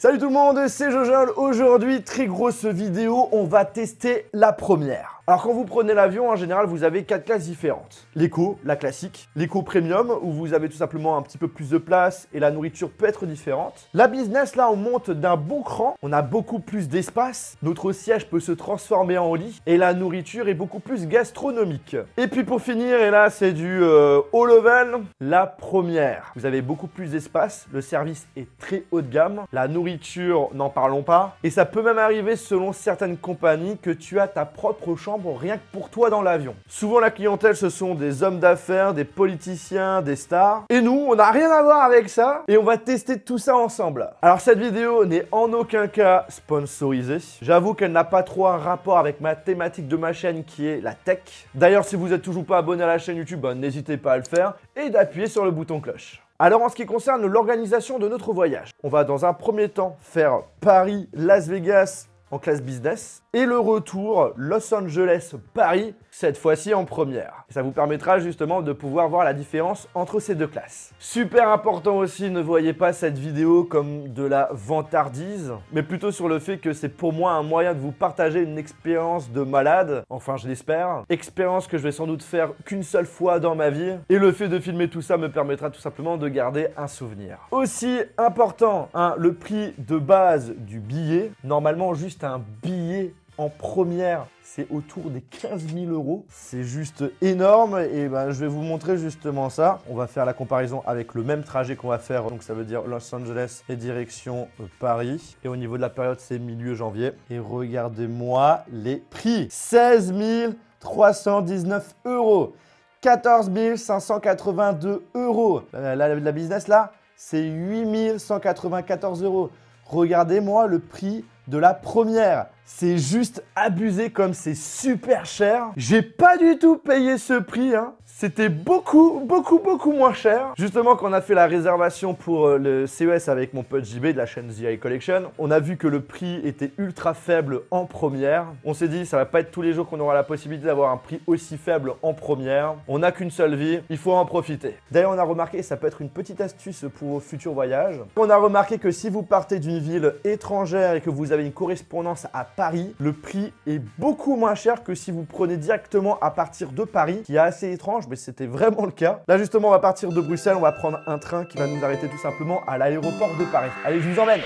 Salut tout le monde, c'est Jojol. Aujourd'hui, très grosse vidéo, on va tester la première. Alors quand vous prenez l'avion, en général, vous avez 4 classes différentes. L'éco, la classique, l'éco premium, où vous avez tout simplement un petit peu plus de place et la nourriture peut être différente. La business, là, on monte d'un bon cran, on a beaucoup plus d'espace, notre siège peut se transformer en lit et la nourriture est beaucoup plus gastronomique. Et puis pour finir, et là, c'est du haut level, la première. Vous avez beaucoup plus d'espace, le service est très haut de gamme, la nourriture, n'en parlons pas. Et ça peut même arriver, selon certaines compagnies, que tu as ta propre chambre rien que pour toi dans l'avion. Souvent la clientèle ce sont des hommes d'affaires, des politiciens, des stars. Et nous, on n'a rien à voir avec ça et on va tester tout ça ensemble. Alors cette vidéo n'est en aucun cas sponsorisée. J'avoue qu'elle n'a pas trop un rapport avec ma thématique de ma chaîne qui est la tech. D'ailleurs si vous n'êtes toujours pas abonné à la chaîne YouTube, n'hésitez pas à le faire et d'appuyer sur le bouton cloche. Alors en ce qui concerne l'organisation de notre voyage, on va dans un premier temps faire Paris-Las Vegas en classe business et le retour Los Angeles-Paris, cette fois-ci en première. Ça vous permettra justement de pouvoir voir la différence entre ces deux classes. Super important aussi, ne voyez pas cette vidéo comme de la vantardise, mais plutôt sur le fait que c'est pour moi un moyen de vous partager une expérience de malade, enfin je l'espère, expérience que je vais sans doute faire qu'une seule fois dans ma vie, et le fait de filmer tout ça me permettra tout simplement de garder un souvenir. Aussi important, le prix de base du billet, normalement juste un billet en première, c'est autour des 15 000 €. C'est juste énorme et ben, je vais vous montrer justement ça. On va faire la comparaison avec le même trajet qu'on va faire. Donc ça veut dire Los Angeles et direction Paris. Et au niveau de la période, c'est milieu janvier. Et regardez-moi les prix. 16 319 €. 14 582 €. La business là, c'est 8 194 €. Regardez-moi le prix de la première. C'est juste abusé comme c'est super cher. J'ai pas du tout payé ce prix. C'était beaucoup moins cher. Justement, quand on a fait la réservation pour le CES avec mon pote JB de la chaîne The Eye Collection, on a vu que le prix était ultra faible en première. On s'est dit, ça va pas être tous les jours qu'on aura la possibilité d'avoir un prix aussi faible en première. On n'a qu'une seule vie, il faut en profiter. D'ailleurs, on a remarqué, ça peut être une petite astuce pour vos futurs voyages. On a remarqué que si vous partez d'une ville étrangère et que vous avez une correspondance à Paris, le prix est beaucoup moins cher que si vous prenez directement à partir de Paris, qui est assez étrange, mais c'était vraiment le cas. Là justement, on va partir de Bruxelles, on va prendre un train qui va nous arrêter tout simplement à l'aéroport de Paris. Allez, je vous emmène.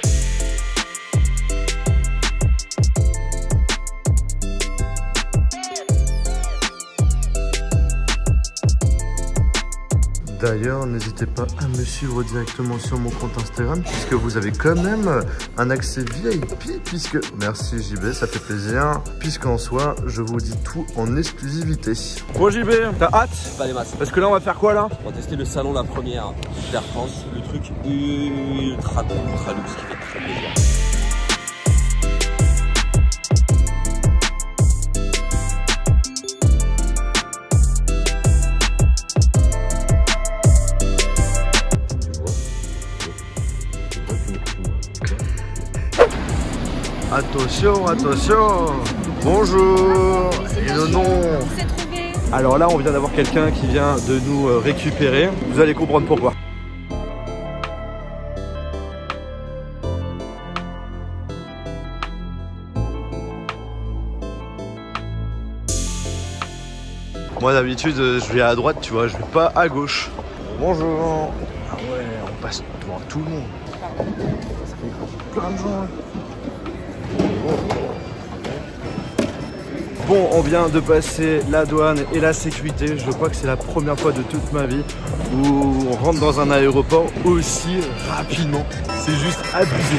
D'ailleurs, n'hésitez pas à me suivre directement sur mon compte Instagram puisque vous avez quand même un accès VIP puisque... Merci JB, ça fait plaisir. Puisqu'en soi, je vous dis tout en exclusivité. Bon JB, t'as hâte? Pas des masses. Parce que là, on va faire quoi là? On va tester le salon la première d'Air France. Le truc ultra luxe qui fait très plaisir. Attention, attention. Bonjour. Et le nom. Alors là, on vient d'avoir quelqu'un qui vient de nous récupérer. Vous allez comprendre pourquoi. Moi d'habitude, je vais à droite, tu vois, je vais pas à gauche. Bonjour. Ah ouais, on passe devant tout le monde. Ça fait plein de gens. Bon, on vient de passer la douane et la sécurité. Je crois que c'est la première fois de toute ma vie où on rentre dans un aéroport aussi rapidement. C'est juste abusé.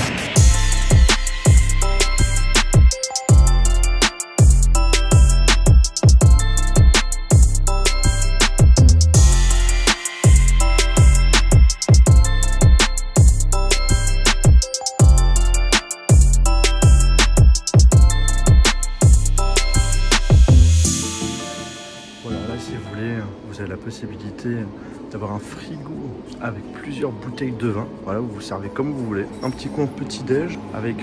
Vous avez la possibilité d'avoir un frigo avec plusieurs bouteilles de vin. Voilà, vous vous servez comme vous voulez. Un petit coin petit-déj avec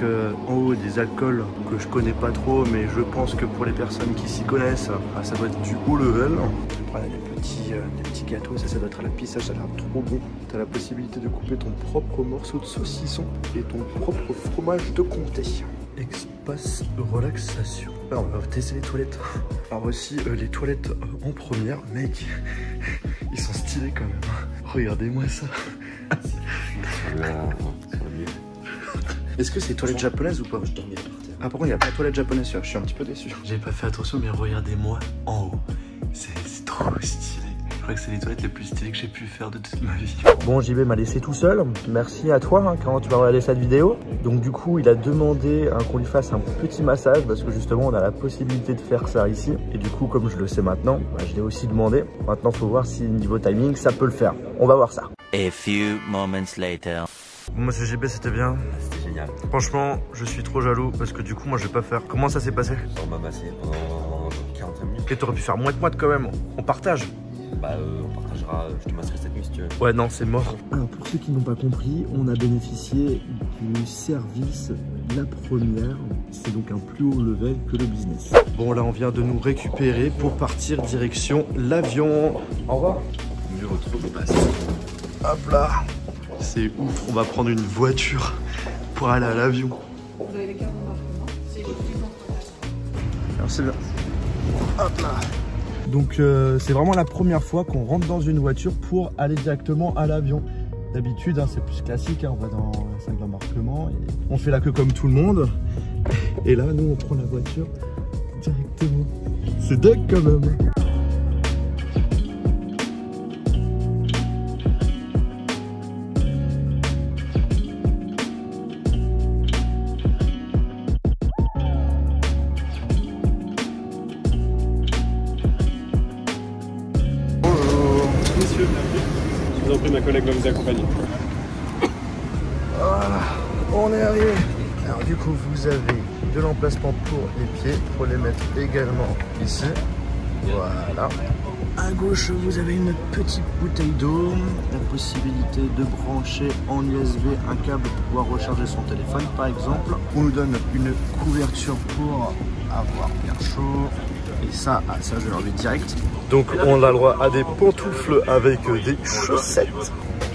en haut des alcools que je connais pas trop, mais je pense que pour les personnes qui s'y connaissent, ça doit être du haut level. Je vais prendre des petits gâteaux, ça doit être à la pistachio, ça a l'air trop bon. T'as la possibilité de couper ton propre morceau de saucisson et ton propre fromage de comté. Espace relaxation. Alors on va tester les toilettes. Alors aussi les toilettes en première, mec, ils sont stylés quand même. Regardez-moi ça. Est-ce que c'est toilette japonaise ou pas? Ah par contre il n'y a pas de toilette japonaise, je suis un petit peu déçu. J'ai pas fait attention mais regardez-moi en haut. C'est trop stylé. Je crois que c'est les toilettes les plus stylées que j'ai pu faire de toute ma vie. Bon, JB m'a laissé tout seul. Merci à toi quand tu m'as regardé cette vidéo. Donc du coup, il a demandé qu'on lui fasse un petit massage parce que justement, on a la possibilité de faire ça ici. Et du coup, comme je le sais maintenant, je l'ai aussi demandé. Maintenant, il faut voir si niveau timing, ça peut le faire. On va voir ça. A few moments later. Bon, monsieur JB, c'était bien. C'était génial. Franchement, je suis trop jaloux parce que du coup, moi, je vais pas faire. Comment ça s'est passé? On m'a massé pendant 45 minutes. Et t'aurais pu faire moite-moite quand même. On partage. Bah, on partagera. Je te masserai cette nuit si tu veux. Ouais, non, c'est mort. Alors pour ceux qui n'ont pas compris, on a bénéficié du service La Première. C'est donc un plus haut level que le business. Bon, là, on vient de nous récupérer pour partir direction l'avion. Au revoir. Mieux retrouver passe. Hop là. C'est ouf, on va prendre une voiture pour aller à l'avion. Vous avez les cartes d'embarquement, c'est effectivement. Merci bien. Hop là. Donc c'est vraiment la première fois qu'on rentre dans une voiture pour aller directement à l'avion. D'habitude, c'est plus classique, on va dans la salle d'embarquement et on fait la queue comme tout le monde. Et là, nous, on prend la voiture directement. C'est dingue quand même. Je vous en prie, ma collègue va vous accompagner. Voilà, on est arrivé. Alors du coup, vous avez de l'emplacement pour les pieds, pour les mettre également ici. Voilà. À gauche, vous avez une petite bouteille d'eau, la possibilité de brancher en USB un câble pour pouvoir recharger son téléphone par exemple. On nous donne une couverture pour avoir bien chaud. Et ça, ça je l'ai envie direct. Donc on a le droit à des pantoufles avec des chaussettes.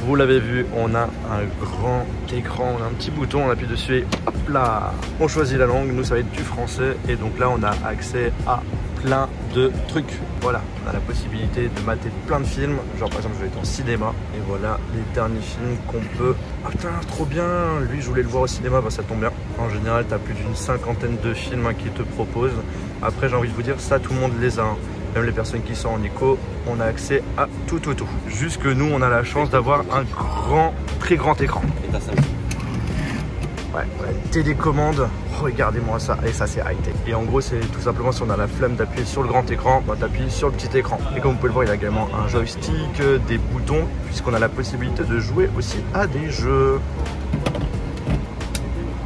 Vous l'avez vu, on a un grand écran, on a un petit bouton, on appuie dessus et hop là, on choisit la langue, nous ça va être du français et donc là on a accès à plein de trucs. Voilà, on a la possibilité de mater plein de films, genre par exemple je vais être en cinéma et voilà les derniers films qu'on peut... Ah putain, trop bien, lui je voulais le voir au cinéma, bah ça tombe bien. En général tu as plus d'une cinquantaine de films qui te proposent. Après j'ai envie de vous dire, ça tout le monde les a. Même les personnes qui sont en éco, on a accès à tout. Juste que nous, on a la chance d'avoir un très grand écran. Et t'as ça. Ouais, télécommande, regardez-moi ça, et ça c'est high-tech. Et en gros, c'est tout simplement si on a la flemme d'appuyer sur le grand écran, bah, t'appuies sur le petit écran. Et comme vous pouvez le voir, il y a également un joystick, des boutons, puisqu'on a la possibilité de jouer aussi à des jeux.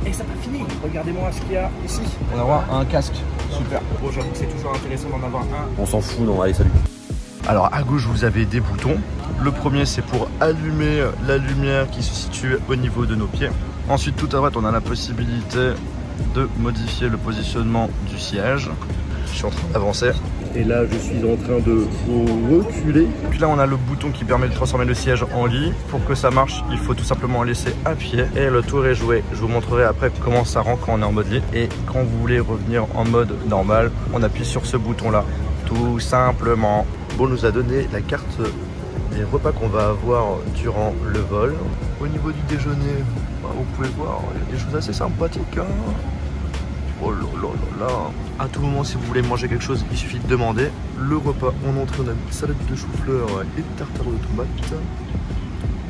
Et ça n'a pas fini, regardez-moi ce qu'il y a ici. On va avoir un casque. Super. Bon, j'avoue que c'est toujours intéressant d'en avoir un. On s'en fout, non, allez, salut. Alors à gauche, vous avez des boutons. Le premier, c'est pour allumer la lumière qui se situe au niveau de nos pieds. Ensuite, tout à droite, on a la possibilité de modifier le positionnement du siège. Je suis en train d'avancer. Et là, je suis en train de reculer. Puis là, on a le bouton qui permet de transformer le siège en lit. Pour que ça marche, il faut tout simplement laisser appuyer et le tour est joué. Je vous montrerai après comment ça rend quand on est en mode lit. Et quand vous voulez revenir en mode normal, on appuie sur ce bouton-là. Tout simplement. Bon, on nous a donné la carte des repas qu'on va avoir durant le vol. Au niveau du déjeuner, vous pouvez voir, il y a des choses assez sympathiques. Hein. Oh là là là là. À tout moment, si vous voulez manger quelque chose, il suffit de demander. Le repas en entrée, on a une salade de chou-fleur et de tartare de tomates.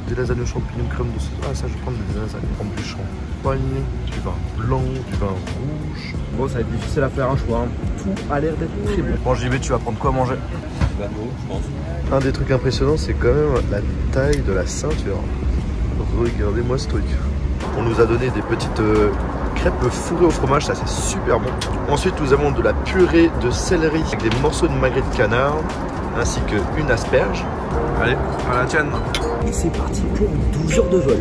Des lasagnes aux champignons, crème de sauce. Ah, ça, je vais prendre des lasagnes. Prendre du champagne, du vin blanc, du vin rouge. Bon, ça va être difficile à faire un choix. Tout a l'air d'être très bon. Bon, JB, tu vas prendre quoi à manger? Bateau, je pense. Un des trucs impressionnants, c'est quand même la taille de la ceinture. Regardez-moi ce truc. On nous a donné des petites crêpes fourrées au fromage, ça c'est super bon. Ensuite, nous avons de la purée de céleri avec des morceaux de magret de canard, ainsi qu'une asperge. Allez, à la tienne. Et c'est parti pour 12 heures de vol.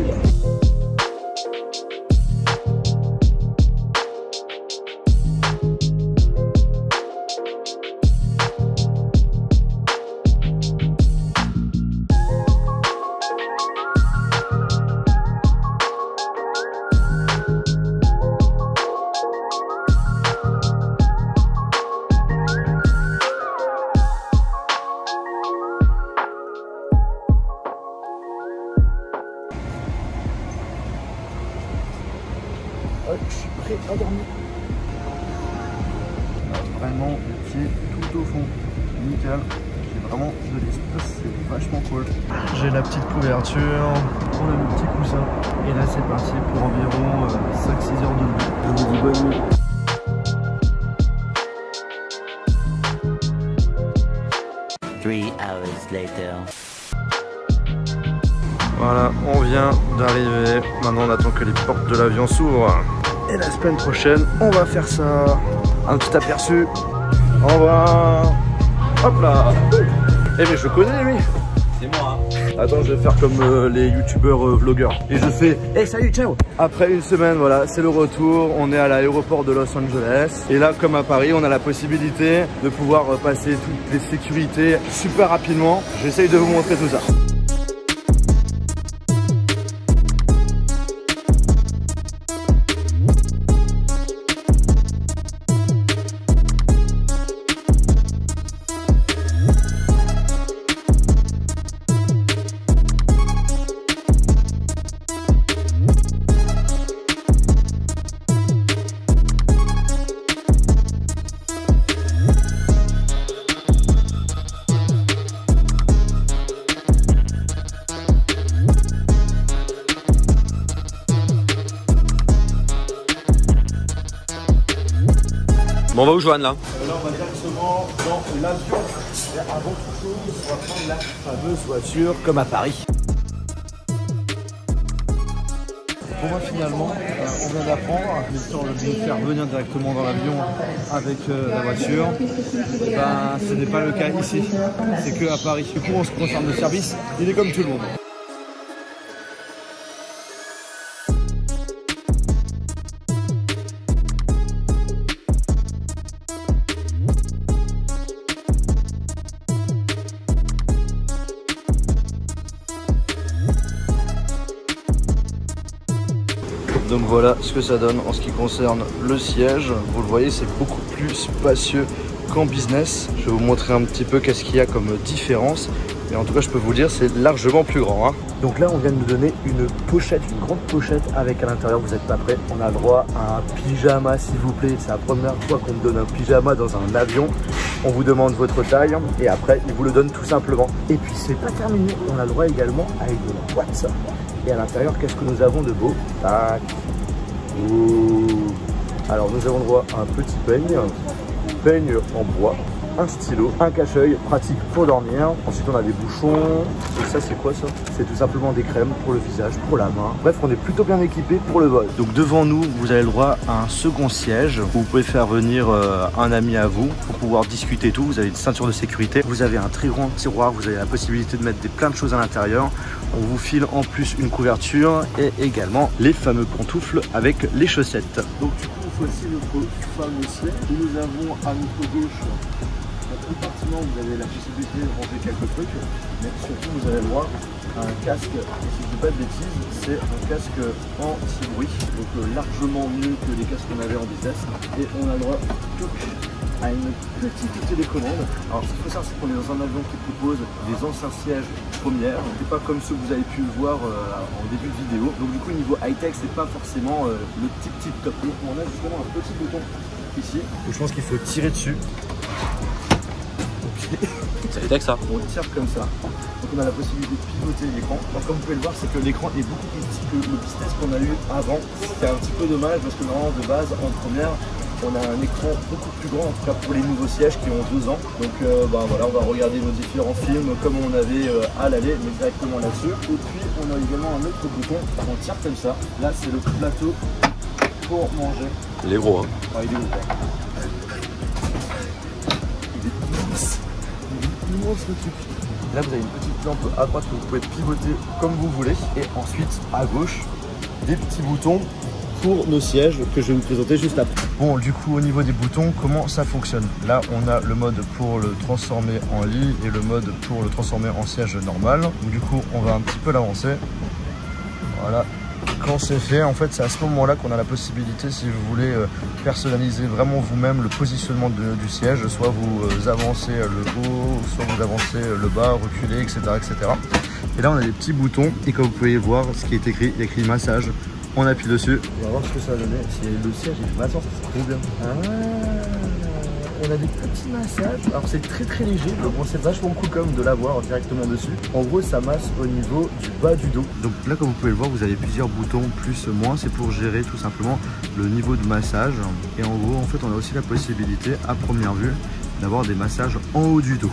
je suis prêt à dormir. Alors, vraiment, le pied tout au fond. Nickel. J'ai vraiment de l'espace, c'est vachement cool. J'ai la petite couverture, on a le petit coussin. Et là, c'est parti pour environ 5-6 heures de nuit. Je vous dis bonne nuit. Voilà, on vient d'arriver. Maintenant, on attend que les portes de l'avion s'ouvrent. Et la semaine prochaine, on va faire ça. Un petit aperçu. Au revoir. Hop là. Eh mais je connais lui. C'est moi. Attends, je vais faire comme les youtubeurs vlogueurs. Et je fais hey salut, ciao. Après une semaine, voilà, c'est le retour. On est à l'aéroport de Los Angeles. Et là, comme à Paris, on a la possibilité de pouvoir passer toutes les sécurités super rapidement. J'essaye de vous montrer tout ça. Bon, on va où, Joanne, là? Là, on va directement dans l'avion. Et avant toute chose, on va prendre la fameuse voiture comme à Paris. Bon, bah, finalement, on vient d'apprendre, l'histoire de nous faire venir directement dans l'avion avec la voiture. Ben, ce n'est pas le cas ici, c'est que à Paris. Du coup, en ce qui concerne le service, il est comme tout le monde. Donc voilà ce que ça donne en ce qui concerne le siège. Vous le voyez, c'est beaucoup plus spacieux qu'en business. Je vais vous montrer un petit peu qu'est-ce qu'il y a comme différence. Et en tout cas, je peux vous dire, c'est largement plus grand, hein. Donc là, on vient de nous donner une pochette, une grande pochette avec à l'intérieur, vous n'êtes pas prêts, on a le droit à un pyjama, s'il vous plaît. C'est la première fois qu'on me donne un pyjama dans un avion. On vous demande votre taille et après, ils vous le donnent tout simplement. Et puis, c'est pas terminé. On a le droit également avec de la boîte. Et à l'intérieur, qu'est-ce que nous avons de beau? Tac. Ouh. Alors, nous avons le droit à un petit peigne en bois, un stylo, un cache-œil pratique pour dormir. Ensuite, on a des bouchons. Et ça, c'est quoi ça? C'est tout simplement des crèmes pour le visage, pour la main. Bref, on est plutôt bien équipé pour le vol. Donc devant nous, vous avez le droit à un second siège où vous pouvez faire venir un ami à vous pour pouvoir discuter et tout. Vous avez une ceinture de sécurité. Vous avez un très grand tiroir. Vous avez la possibilité de mettre plein de choses à l'intérieur. On vous file en plus une couverture et également les fameux pantoufles avec les chaussettes. Donc du coup, voici notre fameux siège. Nous avons à notre gauche un compartiment où vous avez la possibilité de ranger quelques trucs, mais surtout vous avez le droit à un casque, et si je ne dis pas de bêtises, c'est un casque anti-bruit, donc largement mieux que les casques qu'on avait en business, et on a le droit à une petite télécommande. Alors ce qu'il faut savoir, c'est qu'on est dans un avion qui propose des anciens sièges premières, c'est pas comme ceux que vous avez pu voir en début de vidéo, donc du coup niveau high-tech c'est pas forcément le tip top. Donc on a justement un petit bouton ici, où je pense qu'il faut tirer dessus. C'est high-tech ça. On tire comme ça. Donc on a la possibilité de pivoter l'écran. Comme vous pouvez le voir, c'est que l'écran est beaucoup plus petit que le business qu'on a eu avant. C'est un petit peu dommage parce que normalement de base en première, on a un écran beaucoup plus grand, en tout cas pour les nouveaux sièges qui ont 2 ans. Donc voilà, on va regarder nos différents films comme on avait à l'aller, mais directement là-dessus. Et puis on a également un autre bouton, on tire comme ça. Là c'est le plateau pour manger. Il est gros, hein. Ah, il est gros. Immense le truc. Là vous avez une petite lampe à droite que vous pouvez pivoter comme vous voulez. Et ensuite à gauche, des petits boutons pour nos sièges que je vais vous présenter juste après. Bon, du coup au niveau des boutons, comment ça fonctionne? Là on a le mode pour le transformer en lit et le mode pour le transformer en siège normal. Donc, du coup on va un petit peu l'avancer. Voilà. Quand c'est fait, en fait, c'est à ce moment-là qu'on a la possibilité, si vous voulez personnaliser vraiment vous-même le positionnement du siège, soit vous avancez le haut, soit vous avancez le bas, reculez, etc., etc. Et là, on a des petits boutons, et comme vous pouvez voir, ce qui est écrit, il y a écrit massage, on appuie dessus. On va voir ce que ça va donner. Si le siège est massant, c'est trop bien. On a des petits massages. Alors c'est très léger. Donc bon, c'est vachement cool quand même de l'avoir directement dessus. En gros, ça masse au niveau du bas du dos. Donc là, comme vous pouvez le voir, vous avez plusieurs boutons, plus, moins. C'est pour gérer tout simplement le niveau de massage. Et en gros, en fait, on a aussi la possibilité, à première vue, d'avoir des massages en haut du dos.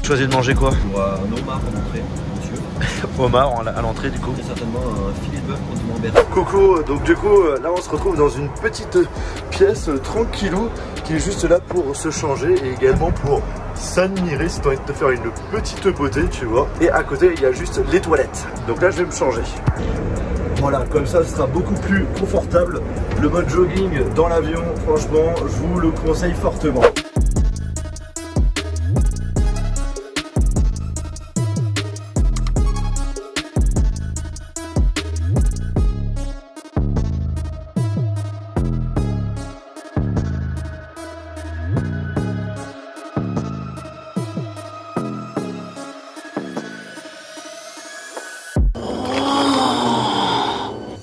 Choisis de manger quoi? Pour un homard en entrée, monsieur. Homard à l'entrée du coup. Et certainement un filet de bœuf condiment berger. Coucou, donc du coup là on se retrouve dans une petite pièce tranquillou qui est juste là pour se changer et également pour s'admirer si tu as envie de te faire une petite beauté, tu vois. Et à côté il y a juste les toilettes. Donc là je vais me changer. Voilà, comme ça ce sera beaucoup plus confortable. Le mode jogging dans l'avion, franchement, je vous le conseille fortement.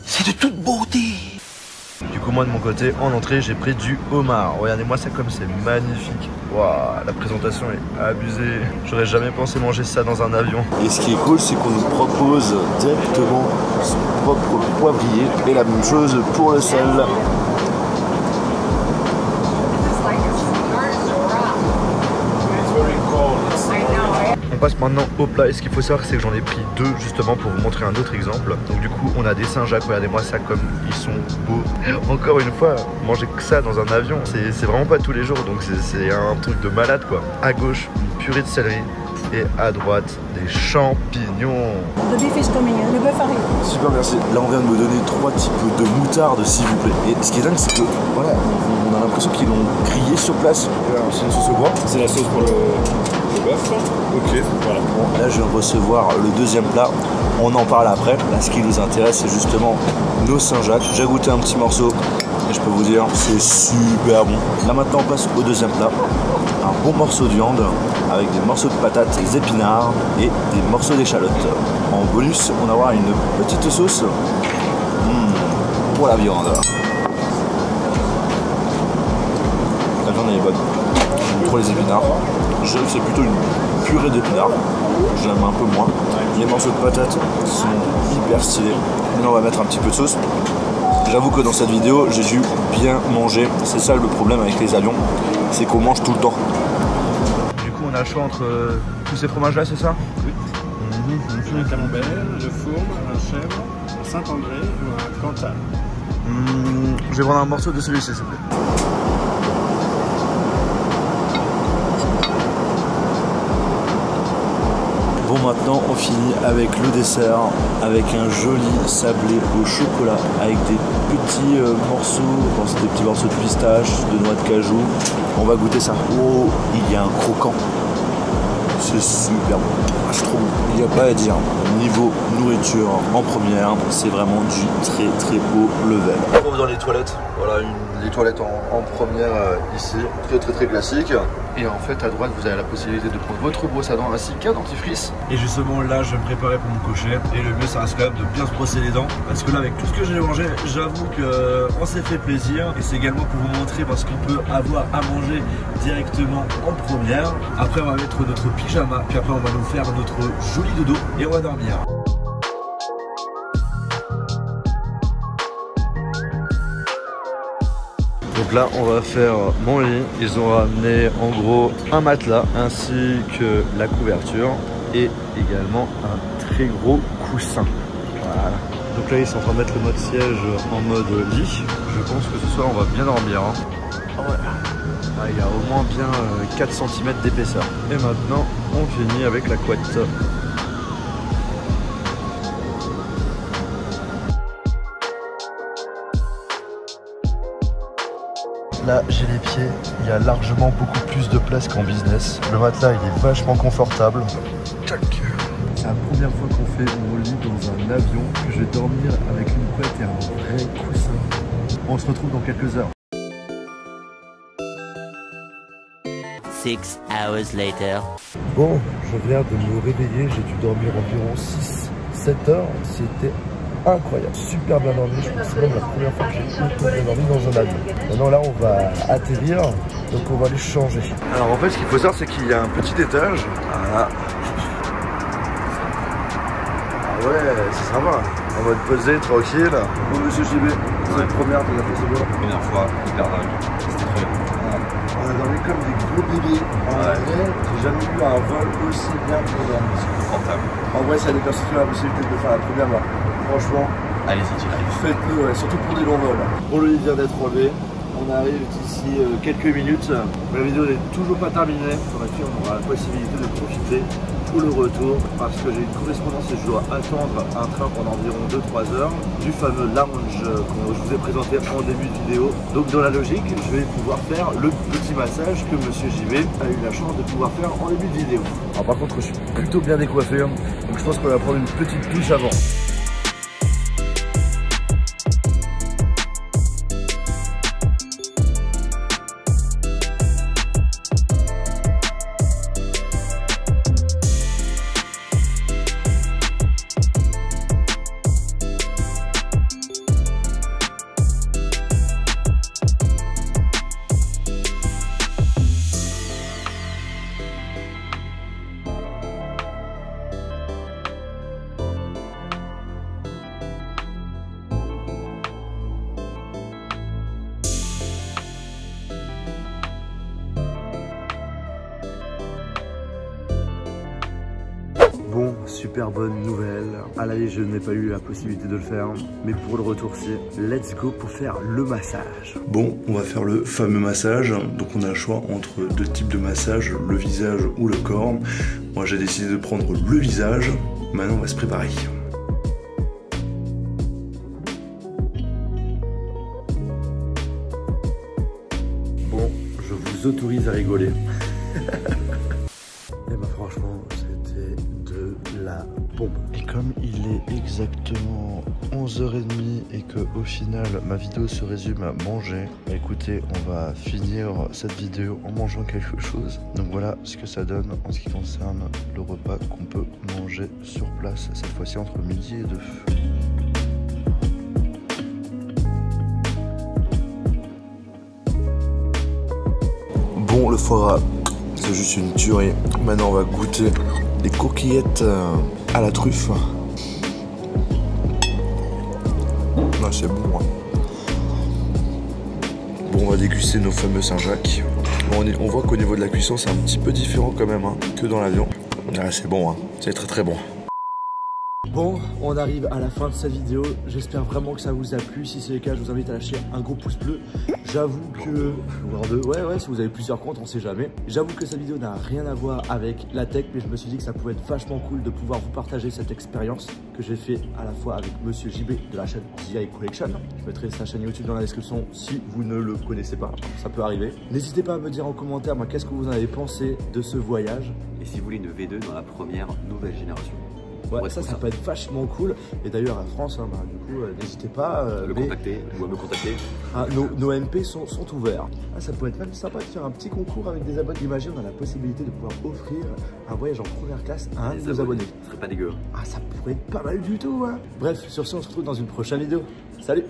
C'est de toute beauté. Du coup moi de mon côté en entrée j'ai pris du homard. Regardez-moi ça comme c'est magnifique. Waouh, la présentation est abusée. J'aurais jamais pensé manger ça dans un avion. Et ce qui est cool, c'est qu'on nous propose directement son propre poivrier. Et la même chose pour le sel. On passe maintenant au plat et ce qu'il faut savoir c'est que j'en ai pris deux justement pour vous montrer un autre exemple. Donc du coup on a des Saint-Jacques, regardez-moi ça comme ils sont beaux. Encore une fois, manger que ça dans un avion, c'est vraiment pas tous les jours, donc c'est un truc de malade quoi. À gauche, une purée de céleri et à droite, des champignons. Le beef is coming, le bœuf arrive. Super, merci. Là, on vient de me donner 3 types de moutarde, s'il vous plaît. Et ce qui est dingue, c'est que, voilà, on a l'impression qu'ils l'ont grillé sur place. C'est une sauce au bois. C'est la sauce pour le bœuf. Ok, voilà. Bon, là, je viens de recevoir le deuxième plat. On en parle après. Là, ce qui nous intéresse, c'est justement nos Saint-Jacques. J'ai goûté un petit morceau et je peux vous dire, c'est super bon. Là, maintenant, on passe au deuxième plat. Un bon morceau de viande avec des morceaux de patates, des épinards et des morceaux d'échalotes. En bonus, on va avoir une petite sauce pour la viande. La viande elle est bonne. J'aime trop les épinards. Je dirais que c'est plutôt une purée d'épinards. J'aime un peu moins. Les morceaux de patates sont hyper stylés. Maintenant, on va mettre un petit peu de sauce. J'avoue que dans cette vidéo, j'ai dû bien manger. C'est ça le problème avec les avions, c'est qu'on mange tout le temps. Du coup, on a le choix entre tous ces fromages-là, c'est ça? Oui. Un camembert, le fourme, un chèvre, un Saint-André ou un Cantal. Je vais prendre un morceau de celui-ci, s'il vous plaît. Bon, maintenant on finit avec le dessert, avec un joli sablé au chocolat, avec des petits morceaux, des petits morceaux de pistache, de noix de cajou. On va goûter ça. Oh, il y a un croquant. C'est super bon. C'est trop bon. Il n'y a pas à dire. Niveau nourriture en première, c'est vraiment du très beau level. On se retrouve dans les toilettes. Voilà, les toilettes en première ici. Très classique. Et en fait, à droite, vous avez la possibilité de prendre votre brosse à dents ainsi qu'un dentifrice. Et justement, là, je vais me préparer pour mon cocher. Et le mieux, ça reste quand même de bien se brosser les dents. Parce que là, avec tout ce que j'ai mangé, j'avoue qu'on s'est fait plaisir. Et c'est également pour vous montrer parce qu'on peut avoir à manger directement en première. Après, on va mettre notre pyjama. Puis après, on va nous faire notre joli dodo. Et on va dormir. Donc là, on va faire mon lit. Ils ont ramené en gros un matelas ainsi que la couverture et également un très gros coussin. Voilà. Donc là, ils sont en train de mettre le mode siège en mode lit. Je pense que ce soir, on va bien dormir. Hein. Ouais. Ah, il y a au moins bien 4 cm d'épaisseur. Et maintenant, on finit avec la couette. Là, j'ai les pieds, il y a largement beaucoup plus de place qu'en business. Le matelas, il est vachement confortable. C'est la première fois qu'on fait mon lit dans un avion, que je vais dormir avec une couette et un vrai coussin. On se retrouve dans quelques heures. 6 hours later. Bon, je viens de me réveiller, j'ai dû dormir environ 6-7 heures. C'était incroyable, super bien dormi. Je pense que c'est même la première fois que j'ai autant bien dormi dans un avion. Maintenant là, on va atterrir, donc on va aller changer. Alors en fait, ce qu'il faut savoir, c'est qu'il y a un petit étage. Voilà. Ah ouais, c'est sympa. En mode posé, tranquille. Bon, monsieur JB, c'est la première de la procédure. Première fois, hyper dingue. C'était très bien. On a dormi comme des gros bébés. En vrai, j'ai jamais eu un vol aussi bien pour dormir. C'est confortable. En vrai, ça a des personnes qui ont la possibilité de le faire la première fois. Franchement, Allez-y, faites-le, ouais, surtout pour des longs vols. Bon, le lit vient d'être relevé. On arrive d'ici quelques minutes. La vidéo n'est toujours pas terminée. Sur la suite, on aura la possibilité de profiter tout le retour parce que j'ai une correspondance et je dois attendre un train pendant environ 2-3 heures du fameux lounge que je vous ai présenté en début de vidéo. Donc dans la logique, je vais pouvoir faire le petit massage que Monsieur JB a eu la chance de pouvoir faire en début de vidéo. Alors par contre, je suis plutôt bien décoiffé, donc je pense qu'on va prendre une petite douche avant. Bon, super bonne nouvelle. À l'aller, je n'ai pas eu la possibilité de le faire, mais pour le retour, c'est let's go pour faire le massage. Bon, on va faire le fameux massage. Donc on a le choix entre deux types de massage, le visage ou le corps. Moi, j'ai décidé de prendre le visage. Maintenant, on va se préparer. Bon, je vous autorise à rigoler. Et bah franchement, c'était de la bombe. Et comme il est exactement 11h30 et que au final ma vidéo se résume à manger, bah écoutez, on va finir cette vidéo en mangeant quelque chose. Donc voilà ce que ça donne en ce qui concerne le repas qu'on peut manger sur place, cette fois-ci entre midi et 2. Bon, le foie gras, c'est juste une tuerie. Maintenant, on va goûter des coquillettes à la truffe. Ah, c'est bon. Hein. Bon, on va déguster nos fameux Saint-Jacques. Bon, on voit qu'au niveau de la cuisson, c'est un petit peu différent quand même hein, que dans l'avion. Ah, c'est bon, hein. C'est très très bon. Bon, on arrive à la fin de cette vidéo. J'espère vraiment que ça vous a plu. Si c'est le cas, je vous invite à lâcher un gros pouce bleu. J'avoue que... Ouais, si vous avez plusieurs comptes, on sait jamais. J'avoue que cette vidéo n'a rien à voir avec la tech, mais je me suis dit que ça pouvait être vachement cool de pouvoir vous partager cette expérience que j'ai fait à la fois avec Monsieur JB de la chaîne GI Collection. Je mettrai sa chaîne YouTube dans la description si vous ne le connaissez pas. Ça peut arriver. N'hésitez pas à me dire en commentaire qu'est-ce que vous en avez pensé de ce voyage. Et si vous voulez une V2 dans la première nouvelle génération. Ouais, ça peut être vachement cool. Et d'ailleurs, à France, hein, du coup, n'hésitez pas contacter, ou à me contacter. Ah, nos MP sont ouverts. Ah, ça peut être même sympa de faire un petit concours avec des abonnés. Imagine, on a la possibilité de pouvoir offrir un voyage en première classe à un de nos abonnés. Ce serait pas dégueu. Ah, ça pourrait être pas mal du tout. Hein. Bref, sur ce, on se retrouve dans une prochaine vidéo. Salut!